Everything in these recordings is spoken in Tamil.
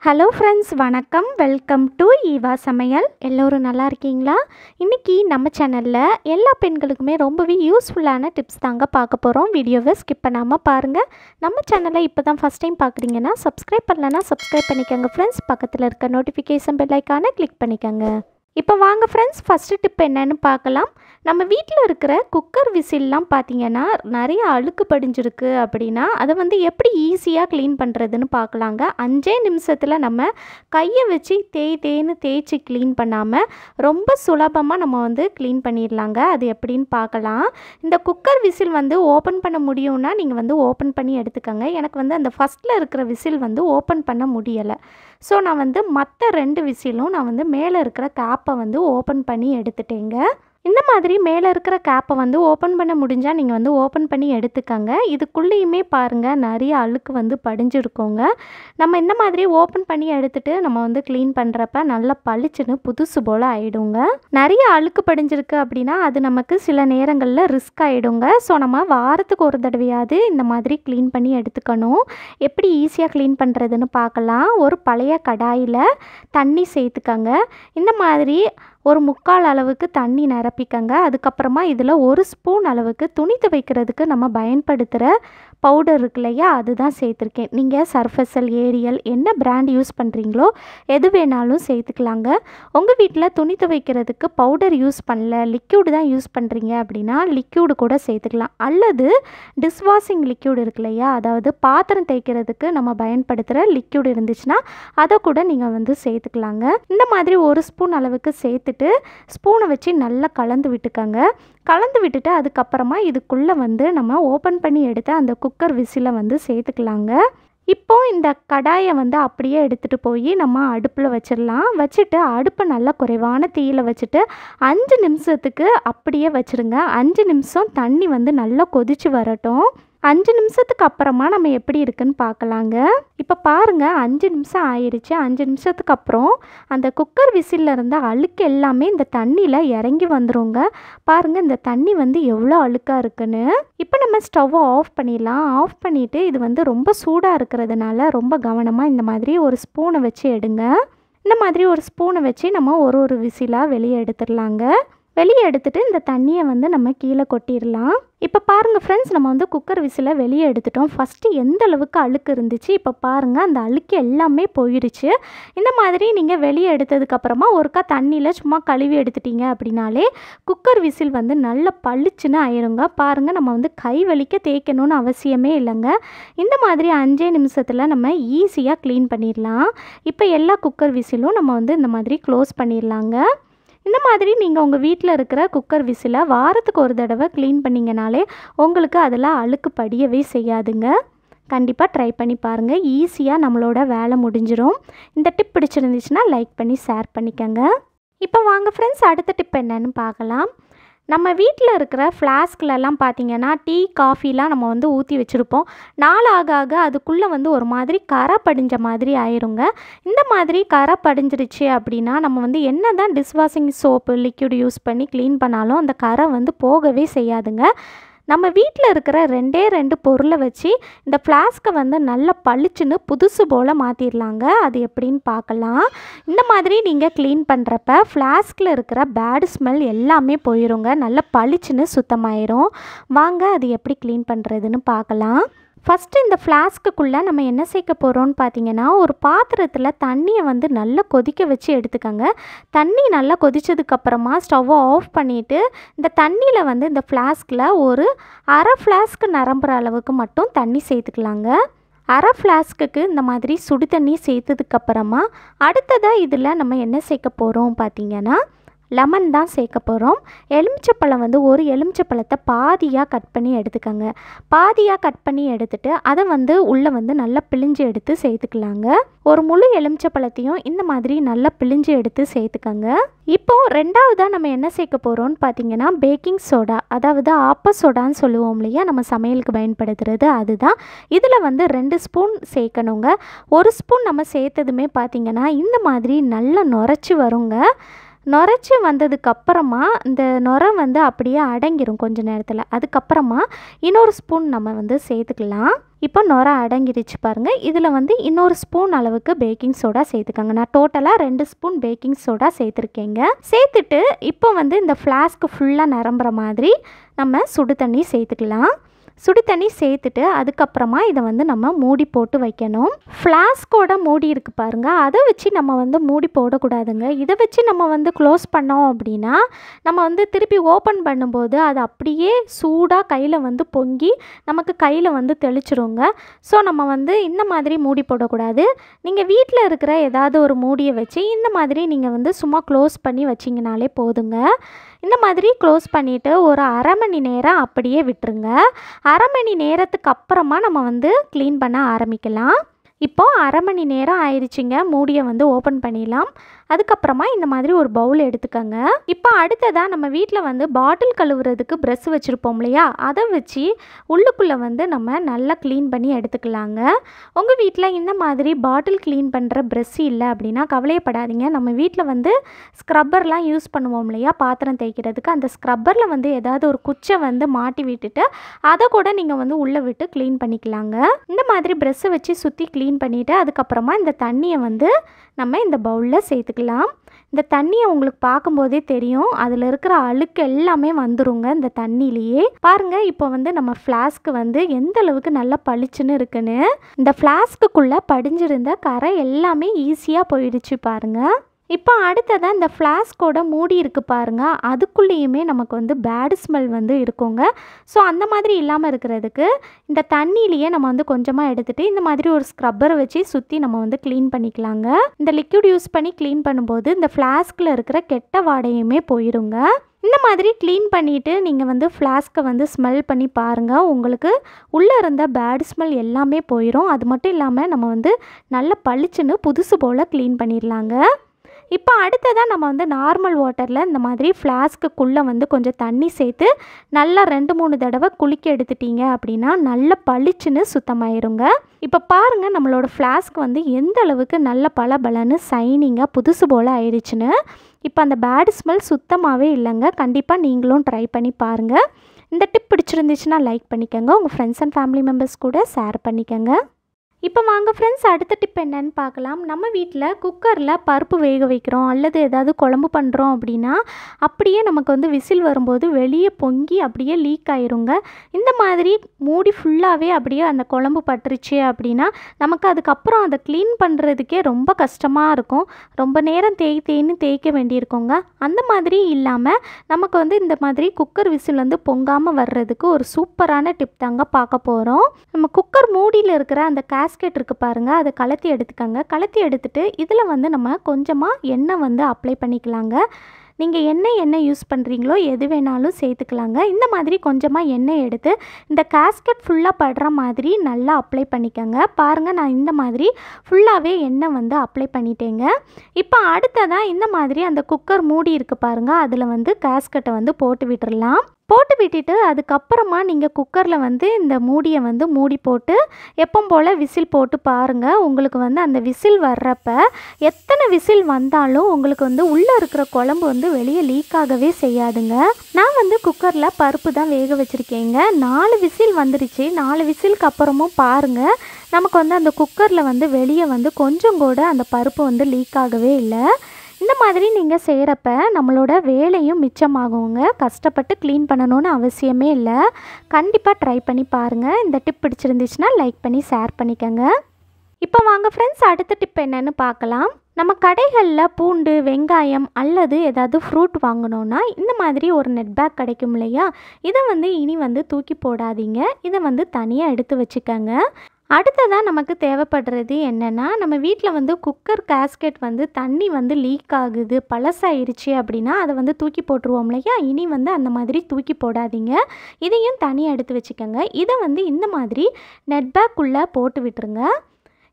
ஹலோ ஃப்ரெண்ட்ஸ், வணக்கம். வெல்கம் டு ஈவா சமையல். எல்லோரும் நல்லா இருக்கீங்களா? இன்றைக்கி நம்ம சேனலில் எல்லா பெண்களுக்குமே ரொம்பவே யூஸ்ஃபுல்லான டிப்ஸ் தாங்க பார்க்க போகிறோம். வீடியோவை ஸ்கிப் பண்ணாமல் பாருங்கள். நம்ம சேனலை இப்போ தான் ஃபஸ்ட் டைம் பார்க்குறீங்கன்னா சப்ஸ்கிரைப் பண்ணலன்னா சப்ஸ்கிரைப் பண்ணிக்கோங்க ஃப்ரெண்ட்ஸ். பக்கத்தில் இருக்க நோட்டிஃபிகேஷன் பெல் ஐக்கானை கிளிக் பண்ணிக்கோங்க. இப்போ வாங்க ஃப்ரெண்ட்ஸ், ஃபஸ்ட்டு டிப் என்னன்னு பார்க்கலாம். நம்ம வீட்டில் இருக்கிற குக்கர் விசில்லாம் பார்த்திங்கன்னா நிறைய அழுக்கு படிஞ்சிருக்கு அப்படின்னா அதை எப்படி ஈஸியாக க்ளீன் பண்ணுறதுன்னு பார்க்கலாங்க. 5 நிமிஷத்தில் நம்ம கையை வச்சு தேய்ன்னு தேய்ச்சி க்ளீன் பண்ணாமல் ரொம்ப சுலபமாக நம்ம க்ளீன் பண்ணிடலாங்க. அது எப்படின்னு பார்க்கலாம். இந்த குக்கர் விசில் ஓப்பன் பண்ண முடியும்னா நீங்கள் ஓப்பன் பண்ணி எடுத்துக்கோங்க. எனக்கு அந்த ஃபஸ்ட்டில் இருக்கிற விசில் ஓப்பன் பண்ண முடியலை. ஸோ நான் மற்ற 2 விசிலும் நான் மேலே இருக்கிற கேப்பை ஓப்பன் பண்ணி எடுத்துட்டேங்க. இந்த மாதிரி மேலே இருக்கிற கேப்பை ஓப்பன் பண்ண முடிஞ்சால் நீங்கள் ஓப்பன் பண்ணி எடுத்துக்கோங்க. இதுக்குள்ளேயுமே பாருங்கள் நிறைய அழுக்கு படிஞ்சிருக்கோங்க. நம்ம இந்த மாதிரி ஓப்பன் பண்ணி எடுத்துகிட்டு நம்ம க்ளீன் பண்ணுறப்ப நல்லா பளிச்சுன்னு புதுசு போல் ஆகிடுங்க. நிறைய அழுக்கு படிஞ்சிருக்கு அப்படின்னா அது நமக்கு சில நேரங்களில் ரிஸ்க் ஆகிடுங்க. ஸோ நம்ம வாரத்துக்கு ஒரு தடவையாவது இந்த மாதிரி க்ளீன் பண்ணி எடுத்துக்கணும். எப்படி ஈஸியாக க்ளீன் பண்ணுறதுன்னு பார்க்கலாம். ஒரு பழைய கடாயில் தண்ணி சேர்த்துக்கங்க. இந்த மாதிரி ஒரு 3/4 அளவுக்கு தண்ணி நிரப்பிக்கங்க. அதுக்கப்புறமா இதில் 1 ஸ்பூன் அளவுக்கு துணி துவைக்கிறதுக்கு நம்ம பயன்படுத்துகிற பவுடர் இருக்கு இல்லையா, அதுதான் சேர்த்துருக்கேன். நீங்கள் சர்ஃபெக்சல், ஏரியல் என்ன பிராண்ட் யூஸ் பண்ணுறீங்களோ எது வேணாலும் சேர்த்துக்கலாங்க. உங்கள் வீட்டில் துணி துவைக்கிறதுக்கு பவுடர் யூஸ் பண்ணல, லிக்யூடு தான் யூஸ் பண்ணுறீங்க அப்படின்னா லிக்யூடு கூட சேர்த்துக்கலாம். அல்லது டிஷ்வாஷிங் லிக்யூடு இருக்கு இல்லையா, அதாவது பாத்திரம் தேய்க்கிறதுக்கு நம்ம பயன்படுத்துகிற லிக்யூடு இருந்துச்சுன்னா அதை கூட நீங்கள் சேர்த்துக்கலாங்க. இந்த மாதிரி 1 ஸ்பூன் அளவுக்கு சேர்த்துட்டு ஸ்பூனை வச்சு நல்லா கலந்து விட்டுக்கோங்க. கலந்து விட்டுட்டு அதுக்கப்புறமா இதுக்குள்ளே நம்ம ஓப்பன் பண்ணி எடுத்து அந்த குக்கர் விசிலை சேர்த்துக்கலாங்க. இப்போது இந்த கடாயை அப்படியே எடுத்துகிட்டு போய் நம்ம அடுப்பில் வச்சிடலாம். வச்சுட்டு அடுப்பை நல்லா குறைவான தீயில் வச்சுட்டு 5 நிமிஷத்துக்கு அப்படியே வச்சுருங்க. 5 நிமிஷம் தண்ணி நல்லா கொதித்து வரட்டும். 5 நிமிஷத்துக்கு அப்புறமா நம்ம எப்படி இருக்குன்னு பார்க்கலாங்க. இப்போ பாருங்கள், 5 நிமிஷம் ஆயிடுச்சு. 5 நிமிஷத்துக்கு அப்புறம் அந்த குக்கர் விசிலில் இருந்த அழுக்கு எல்லாமே இந்த தண்ணியில் இறங்கி வந்துருங்க. பாருங்கள் இந்த தண்ணி எவ்வளோ அழுக்காக இருக்குன்னு. இப்போ நம்ம ஸ்டவ்வை ஆஃப் பண்ணிடலாம். ஆஃப் பண்ணிவிட்டு இது ரொம்ப சூடாக இருக்கிறதுனால ரொம்ப கவனமாக இந்த மாதிரி ஒரு ஸ்பூனை வச்சு எடுங்க. இந்த மாதிரி ஒரு ஸ்பூனை வச்சு நம்ம ஒரு விசிலாக வெளியே எடுத்துடலாங்க. வெளியே எடுத்துகிட்டு இந்த தண்ணியை நம்ம கீழே கொட்டிடலாம். இப்போ பாருங்கள் ஃப்ரெண்ட்ஸ், நம்ம குக்கர் விசிலை வெளியே எடுத்துட்டோம். ஃபஸ்ட்டு எந்த அளவுக்கு அழுக்கு இருந்துச்சு இப்போ பாருங்கள், அந்த அழுக்கு எல்லாமே போயிடுச்சு. இந்த மாதிரி நீங்கள் வெளியே எடுத்ததுக்கப்புறமா ஒருக்கா தண்ணியில் சும்மா கழுவி எடுத்துட்டீங்க அப்படின்னாலே குக்கர் விசில் நல்ல பளிச்சுன்னு ஆயிருங்க. பாருங்கள், நம்ம கை வலிக்க தேய்க்கணும்னு அவசியமே இல்லைங்க. இந்த மாதிரி 5 நிமிஷத்தில் நம்ம ஈஸியாக க்ளீன் பண்ணிடலாம். இப்போ எல்லா குக்கர் விசிலும் நம்ம இந்த மாதிரி க்ளோஸ் பண்ணிடலாங்க. இந்த மாதிரி நீங்கள் உங்கள் வீட்டில் இருக்கிற குக்கர் விசிலை வாரத்துக்கு ஒரு தடவை க்ளீன் பண்ணிங்கனாலே உங்களுக்கு அதில் அழுக்கு படியவே செய்யாதுங்க. கண்டிப்பாக ட்ரை பண்ணி பாருங்கள். ஈஸியாக நம்மளோட வேலை முடிஞ்சிடும். இந்த டிப் பிடிச்சிருந்துச்சுன்னா லைக் பண்ணி ஷேர் பண்ணிக்கோங்க. இப்போ வாங்க ஃப்ரெண்ட்ஸ், அடுத்த டிப் என்னன்னு பார்க்கலாம். நம்ம வீட்டில் இருக்கிற ஃப்ளாஸ்க்லலாம் பார்த்திங்கன்னா டீ, காஃபிலாம் நம்ம ஊற்றி வச்சுருப்போம். நாள் ஆக ஆக அதுக்குள்ளே ஒரு மாதிரி கரை படிஞ்ச மாதிரி ஆயிருங்க. இந்த மாதிரி கரை படிஞ்சிருச்சு அப்படின்னா நம்ம என்ன தான் டிஷ்வாஷிங் சோப்பு, லிக்யூடு யூஸ் பண்ணி க்ளீன் பண்ணாலும் அந்த கரை போகவே செய்யாதுங்க. நம்ம வீட்டில் இருக்கிற 2 பொருளை வச்சு இந்த ஃப்ளாஸ்கை நல்லா பளிச்சுன்னு புதுசு போல் மாற்றிடலாங்க. அது எப்படின்னு பார்க்கலாம். இந்த மாதிரி நீங்கள் க்ளீன் பண்ணுறப்ப ஃப்ளாஸ்கில் இருக்கிற பேட் ஸ்மெல் எல்லாமே போயிடுங்க. நல்லா பளிச்சுன்னு சுத்தமாயிரும். வாங்க அது எப்படி க்ளீன் பண்ணுறதுன்னு பார்க்கலாம். ஃபஸ்ட்டு இந்த ஃப்ளாஸ்க்குள்ளே நம்ம என்ன சேர்க்க போகிறோன்னு பார்த்தீங்கன்னா, ஒரு பாத்திரத்தில் தண்ணியை நல்லா கொதிக்க வச்சு எடுத்துக்கோங்க. தண்ணி நல்லா கொதித்ததுக்கப்புறமா ஸ்டவ்வை ஆஃப் பண்ணிவிட்டு இந்த தண்ணியில் இந்த ஃப்ளாஸ்கில் ஒரு அரை ஃப்ளாஸ்க்கு நிரம்புற அளவுக்கு மட்டும் தண்ணி சேர்த்துக்கலாங்க. அரை ஃப்ளாஸ்க்குக்கு இந்த மாதிரி சுடு தண்ணி சேர்த்ததுக்கப்புறமா அடுத்ததாக இதில் நம்ம என்ன சேர்க்க போகிறோம் பார்த்தீங்கன்னா லெமன் தான் சேர்க்க போகிறோம். எலுமிச்சப்பழம் ஒரு எலுமிச்சப்பழத்தை பாதியாக கட் பண்ணி எடுத்துக்கோங்க. பாதியாக கட் பண்ணி எடுத்துகிட்டு அதை உள்ளே நல்லா பிழிஞ்சு எடுத்து சேர்த்துக்கலாங்க. ஒரு முழு எலுமிச்சப்பழத்தையும் இந்த மாதிரி நல்லா பிழிஞ்சு எடுத்து சேர்த்துக்கோங்க. இப்போது 2வதாக நம்ம என்ன சேர்க்க போகிறோம்னு பார்த்தீங்கன்னா பேக்கிங் சோடா, அதாவது ஆப்ப சோடான்னு சொல்லுவோம் இல்லையா, நம்ம சமையலுக்கு பயன்படுத்துகிறது அதுதான். இதில் 2 ஸ்பூன் சேர்க்கணுங்க. 1 ஸ்பூன் நம்ம சேர்த்ததுமே பார்த்திங்கன்னா இந்த மாதிரி நல்லா நுரைச்சி வருங்க. நுரைச்சி வந்ததுக்கப்புறமா இந்த நுரை அப்படியே அடங்கிடும் கொஞ்ச நேரத்தில். அதுக்கப்புறமா இன்னொரு ஸ்பூன் நம்ம சேர்த்துக்கலாம். இப்போ நுரை அடங்கிருச்சு பாருங்கள். இதில் வந்து இன்னொரு ஸ்பூன் அளவுக்கு பேக்கிங் சோடா சேர்த்துக்கோங்க. நான் டோட்டலாக 2 ஸ்பூன் பேக்கிங் சோடா சேர்த்துருக்கேங்க. சேர்த்துட்டு இப்போ வந்து இந்த ஃப்ளாஸ்க்கு ஃபுல்லாக நிரம்புற மாதிரி நம்ம சுடு தண்ணி சேர்த்துக்கலாம். சுடு தண்ணி சேர்த்துட்டு அதுக்கப்புறமா இதை வந்து நம்ம மூடி போட்டு வைக்கணும். ஃப்ளாஸ்கோட மூடி இருக்குது பாருங்கள், அதை வச்சு நம்ம வந்து மூடி போடக்கூடாதுங்க. இதை வச்சு நம்ம வந்து க்ளோஸ் பண்ணோம் அப்படின்னா நம்ம வந்து திருப்பி ஓப்பன் பண்ணும்போது அது அப்படியே சூடாக கையில் வந்து பொங்கி நமக்கு கையில் வந்து தெளிச்சிருங்க. ஸோ நம்ம வந்து இந்த மாதிரி மூடி போடக்கூடாது. நீங்கள் வீட்டில் இருக்கிற ஏதாவது ஒரு மூடியை வச்சு இந்த மாதிரி நீங்கள் வந்து சும்மா க்ளோஸ் பண்ணி வச்சிங்கனாலே போதுங்க. இந்த மாதிரி க்ளோஸ் பண்ணிவிட்டு ஒரு அரை மணி நேரம் அப்படியே விட்டுருங்க. அரை மணி நேரத்துக்கு அப்புறமா நம்ம வந்து க்ளீன் பண்ண ஆரம்பிக்கலாம். இப்போது அரை மணி நேரம் ஆயிடுச்சுங்க. மூடியை வந்து ஓப்பன் பண்ணிடலாம். அதுக்கப்புறமா இந்த மாதிரி ஒரு பவுல் எடுத்துக்கோங்க. இப்போ அடுத்ததாக நம்ம வீட்டில் வந்து பாட்டில் கழுவுறதுக்கு ப்ரெஷ் வச்சுருப்போம் இல்லையா, அதை வச்சு உள்ளுக்குள்ளே வந்து நம்ம நல்லா க்ளீன் பண்ணி எடுத்துக்கலாங்க. உங்கள் வீட்டில் இந்த மாதிரி பாட்டில் க்ளீன் பண்ணுற ப்ரெஷ் இல்லை அப்படின்னா கவலையப்படாதீங்க. நம்ம வீட்டில் வந்து ஸ்க்ரப்பர்லாம் யூஸ் பண்ணுவோம் இல்லையா பாத்திரம் தேய்க்கிறதுக்கு, அந்த ஸ்க்ரப்பரில் வந்து ஏதாவது ஒரு குச்சை வந்து மாட்டி விட்டுட்டு அதை கூட நீங்கள் வந்து உள்ளே விட்டு க்ளீன் பண்ணிக்கலாங்க. இந்த மாதிரி ப்ரெஷ்ஷை வச்சு சுற்றி க்ளீன் பண்ணிவிட்டு அதுக்கப்புறமா இந்த தண்ணியை வந்து நம்ம இந்த பவுலில் சேர்த்துக்கலாம். இந்த தண்ணியை உங்களுக்கு பார்க்கும்போதே தெரியும், அதில் இருக்கிற அழுக்கு எல்லாமே வந்துருங்க இந்த தண்ணியிலேயே. பாருங்கள், இப்போ வந்து நம்ம ஃப்ளாஸ்க்கு வந்து எந்த அளவுக்கு நல்லா பளிச்சுன்னு இருக்குன்னு. இந்த ஃப்ளாஸ்க்குள்ளே படிஞ்சிருந்த கரை எல்லாமே ஈஸியாக போயிடுச்சு பாருங்கள். இப்போ அடுத்ததாக இந்த ஃப்ளாஸ்கோட மூடி இருக்குது பாருங்கள், அதுக்குள்ளேயுமே நமக்கு வந்து பேட் ஸ்மெல் வந்து இருக்குங்க. ஸோ அந்த மாதிரி இல்லாமல் இருக்கிறதுக்கு இந்த தண்ணியிலையே நம்ம வந்து கொஞ்சமாக எடுத்துகிட்டு இந்த மாதிரி ஒரு ஸ்க்ரப்பரை வச்சு சுற்றி நம்ம வந்து க்ளீன் பண்ணிக்கலாங்க. இந்த லிக்விட் யூஸ் பண்ணி க்ளீன் பண்ணும்போது இந்த ஃப்ளாஸ்கில் இருக்கிற கெட்ட வாடையுமே போயிடுங்க. இந்த மாதிரி க்ளீன் பண்ணிவிட்டு நீங்கள் வந்து ஃப்ளாஸ்க்கை வந்து ஸ்மெல் பண்ணி பாருங்கள். உங்களுக்கு உள்ளே இருந்த பேட் ஸ்மெல் எல்லாமே போயிடும். அது மட்டும் இல்லாமல் நம்ம வந்து நல்ல பளிச்சுன்னு புதுசு போல் க்ளீன் பண்ணிடலாங்க. இப்போ அடுத்ததாக நம்ம வந்து நார்மல் வாட்டரில் இந்த மாதிரி ஃப்ளாஸ்க்குள்ளே வந்து கொஞ்சம் தண்ணி சேர்த்து நல்லா 2-3 தடவை குளிக்க எடுத்துட்டீங்க அப்படின்னா நல்ல பளிச்சுன்னு சுத்தமாயிருங்க. இப்போ பாருங்கள், நம்மளோட ஃப்ளாஸ்க் வந்து எந்த அளவுக்கு நல்ல பளபளன்னு சைனிங்காக புதுசு போல் ஆயிடுச்சுன்னு. இப்போ அந்த பேட் ஸ்மெல் சுத்தமாகவே இல்லைங்க. கண்டிப்பாக நீங்களும் ட்ரை பண்ணி பாருங்கள். இந்த டிப் பிடிச்சிருந்துச்சுன்னா லைக் பண்ணிக்கோங்க. உங்கள் ஃப்ரெண்ட்ஸ் அண்ட் ஃபேமிலி மெம்பர்ஸ் கூட ஷேர் பண்ணிக்கோங்க. இப்போ வாங்க ஃப்ரெண்ட்ஸ், அடுத்த டிப் என்னன்னு பார்க்கலாம். நம்ம வீட்டில் குக்கரில் பருப்பு வேக வைக்கிறோம் அல்லது ஏதாவது குழம்பு பண்ணுறோம் அப்படின்னா அப்படியே நமக்கு வந்து விசில் வரும்போது வெளியே பொங்கி அப்படியே லீக் ஆயிருங்க. இந்த மாதிரி மூடி ஃபுல்லாகவே அப்படியே அந்த குழம்பு பட்டுருச்சு அப்படின்னா நமக்கு அதுக்கப்புறம் அதை க்ளீன் பண்ணுறதுக்கே ரொம்ப கஷ்டமாக இருக்கும். ரொம்ப நேரம் தேய்ன்னு தேய்க்க வேண்டியிருக்கோங்க. அந்த மாதிரி இல்லாமல் நமக்கு வந்து இந்த மாதிரி குக்கர் விசில் வந்து பொங்காமல் வர்றதுக்கு ஒரு சூப்பரான டிப் தாங்க பார்க்க போகிறோம். நம்ம குக்கர் மூடியில் இருக்கிற அந்த கேஸ்கெட் இருக்குது பாருங்கள், அதை கலத்தி எடுத்துக்கோங்க. கலத்தி எடுத்துகிட்டு இதில் வந்து நம்ம கொஞ்சமாக எண்ணெய் வந்து அப்ளை பண்ணிக்கலாங்க. நீங்கள் எண்ணெய் யூஸ் பண்ணுறீங்களோ எது வேணாலும் சேர்த்துக்கலாங்க. இந்த மாதிரி கொஞ்சமாக எண்ணெய் எடுத்து இந்த கேஸ்கெட் ஃபுல்லாக படுற மாதிரி நல்லா அப்ளை பண்ணிக்கோங்க. பாருங்கள், நான் இந்த மாதிரி ஃபுல்லாகவே எண்ணெய் வந்து அப்ளை பண்ணிட்டேங்க. இப்போ அடுத்ததாக இந்த மாதிரி அந்த குக்கர் மூடி இருக்குது பாருங்கள், அதில் வந்து கேஸ்கெட்டை வந்து போட்டு விட்டுடலாம். போட்டு விட்டுட்டு அதுக்கப்புறமா நீங்கள் குக்கரில் வந்து இந்த மூடியை வந்து மூடி போட்டு எப்பவும் போல் விசில் போட்டு பாருங்கள். உங்களுக்கு வந்து அந்த விசில் வர்றப்ப எத்தனை விசில் வந்தாலும் உங்களுக்கு வந்து உள்ளே இருக்கிற குழம்பு வந்து வெளியே லீக் ஆகவே செய்யாதுங்க. நான் வந்து குக்கரில் பருப்பு தான் வேக வச்சுருக்கேங்க. 4 விசில் வந்துருச்சு. 4 விசிலுக்கு அப்புறமும் பாருங்கள், நமக்கு வந்து அந்த குக்கரில் வந்து வெளியே வந்து கொஞ்சம் கூட அந்த பருப்பு வந்து லீக் ஆகவே இல்லை. இந்த மாதிரி நீங்கள் செய்கிறப்ப நம்மளோட வேலையும் மிச்சமாகுங்க. கஷ்டப்பட்டு க்ளீன் பண்ணணும்னு அவசியமே இல்லை. கண்டிப்பாக ட்ரை பண்ணி பாருங்கள். இந்த டிப் பிடிச்சிருந்துச்சுன்னா லைக் பண்ணி ஷேர் பண்ணிக்கோங்க. இப்போ வாங்க ஃப்ரெண்ட்ஸ், அடுத்த டிப் என்னன்னு பார்க்கலாம். நம்ம கடைகளில் பூண்டு, வெங்காயம் அல்லது ஏதாவது ஃப்ரூட் வாங்கினோன்னா இந்த மாதிரி ஒரு நெட் பேக் கிடைக்கும் இல்லையா, இதை வந்து இனி வந்து தூக்கி போடாதீங்க. இதை வந்து தனியாக எடுத்து வச்சுக்கோங்க. அடுத்ததாக நமக்கு தேவைப்படுறது என்னென்னா, நம்ம வீட்டில் வந்து குக்கர் கேஸ்கெட் வந்து தண்ணி வந்து லீக் ஆகுது, பழசாயிருச்சு அப்படின்னா அதை வந்து தூக்கி போட்டுருவோம் இல்லையா, இனி வந்து அந்த மாதிரி தூக்கி போடாதீங்க. இதையும் தனியாக எடுத்து வச்சுக்கோங்க. இதை வந்து இந்த மாதிரி நெட் பேக்குள்ளே போட்டு விட்டுருங்க.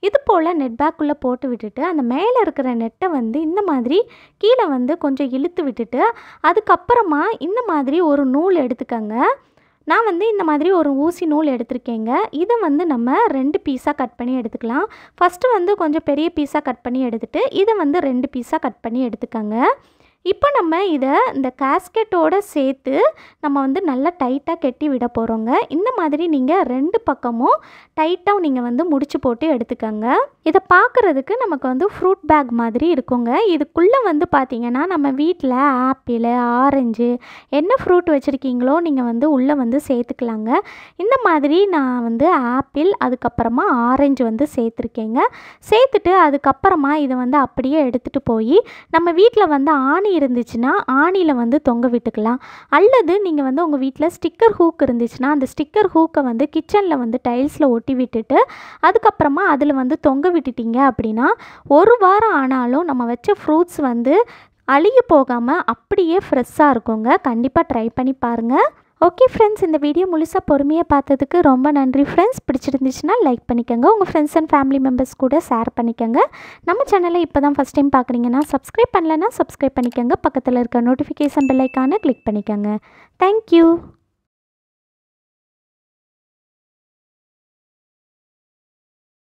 இது போல் நெட் பேக்குள்ளே போட்டு விட்டுட்டு அந்த மேலே இருக்கிற நெட்டை வந்து இந்த மாதிரி கீழே வந்து கொஞ்சம் இழுத்து விட்டுட்டு அதுக்கப்புறமா இந்த மாதிரி ஒரு நூல் எடுத்துக்கோங்க. நான் வந்து இந்த மாதிரி ஒரு ஊசி நூல் எடுத்திருக்கேங்க. இதை வந்து நம்ம 2 பீஸாக கட் பண்ணி எடுத்துக்கலாம். ஃபஸ்ட்டு வந்து கொஞ்சம் பெரிய பீஸாக கட் பண்ணி எடுத்துகிட்டு இதை வந்து 2 பீஸாக கட் பண்ணி எடுத்துக்கோங்க. இப்போ நம்ம இதை இந்த கேஸ்கெட்டோடு சேர்த்து நம்ம வந்து நல்லா டைட்டாக கட்டி விட போகிறோங்க. இந்த மாதிரி நீங்கள் 2 பக்கமும் டைட்டாக நீங்கள் வந்து முடிச்சு போட்டு எடுத்துக்கோங்க. இதை பார்க்குறதுக்கு நமக்கு வந்து ஃப்ரூட் பேக் மாதிரி இருக்குங்க. இதுக்குள்ளே வந்து பார்த்திங்கன்னா நம்ம வீட்டில் ஆப்பிள், ஆரஞ்சு என்ன ஃப்ரூட் வச்சுருக்கீங்களோ நீங்கள் வந்து உள்ளே வந்து சேர்த்துக்கலாங்க. இந்த மாதிரி நான் வந்து ஆப்பிள் அதுக்கப்புறமா ஆரஞ்சு வந்து சேர்த்துருக்கேங்க. சேர்த்துட்டு அதுக்கப்புறமா இதை வந்து அப்படியே எடுத்துகிட்டு போய் நம்ம வீட்டில் வந்து ஆணி இருந்துச்சுன்னா ஆணியில் வந்து தொங்க விட்டுக்கலாம். அல்லது நீங்கள் வந்து உங்கள் வீட்டில் ஸ்டிக்கர் ஹூக் இருந்துச்சுன்னா அந்த ஸ்டிக்கர் ஹூக்கை வந்து கிச்சனில் வந்து டைல்ஸில் ஒட்டி விட்டுட்டு அதுக்கப்புறமா அதில் வந்து தொங்க விட்டுட்டீங்க அப்படின்னா 1 வாரம் ஆனாலும் நம்ம வச்ச ஃப்ரூட்ஸ் வந்து அழுகி போகாமல் அப்படியே ஃப்ரெஷ்ஷாக இருக்குங்க. கண்டிப்பாக ட்ரை பண்ணி பாருங்கள். ஓகே ஃப்ரெண்ட்ஸ், இந்த வீடியோ முழுசாக பொறுமையாக பார்த்ததுக்கு ரொம்ப நன்றி ஃப்ரெண்ட்ஸ். பிடிச்சிருந்துச்சுன்னா லைக் பண்ணிக்கோங்க, உங்கள் ஃப்ரெண்ட்ஸ் அண்ட் ஃபேமிலி மெம்பர்ஸ் கூட ஷேர் பண்ணிக்கோங்க. நம்ம சேனலை இப்போ தான் ஃபஸ்ட் டைம் பார்க்குறீங்கன்னா சப்ஸ்கிரைப் பண்ணலைன்னா சப்ஸ்கிரைப் பண்ணிக்கோங்க. பக்கத்தில் இருக்க நோட்டிஃபிகேஷன் பெல் ஐக்கானை கிளிக் பண்ணிக்கோங்க. தேங்க்யூ.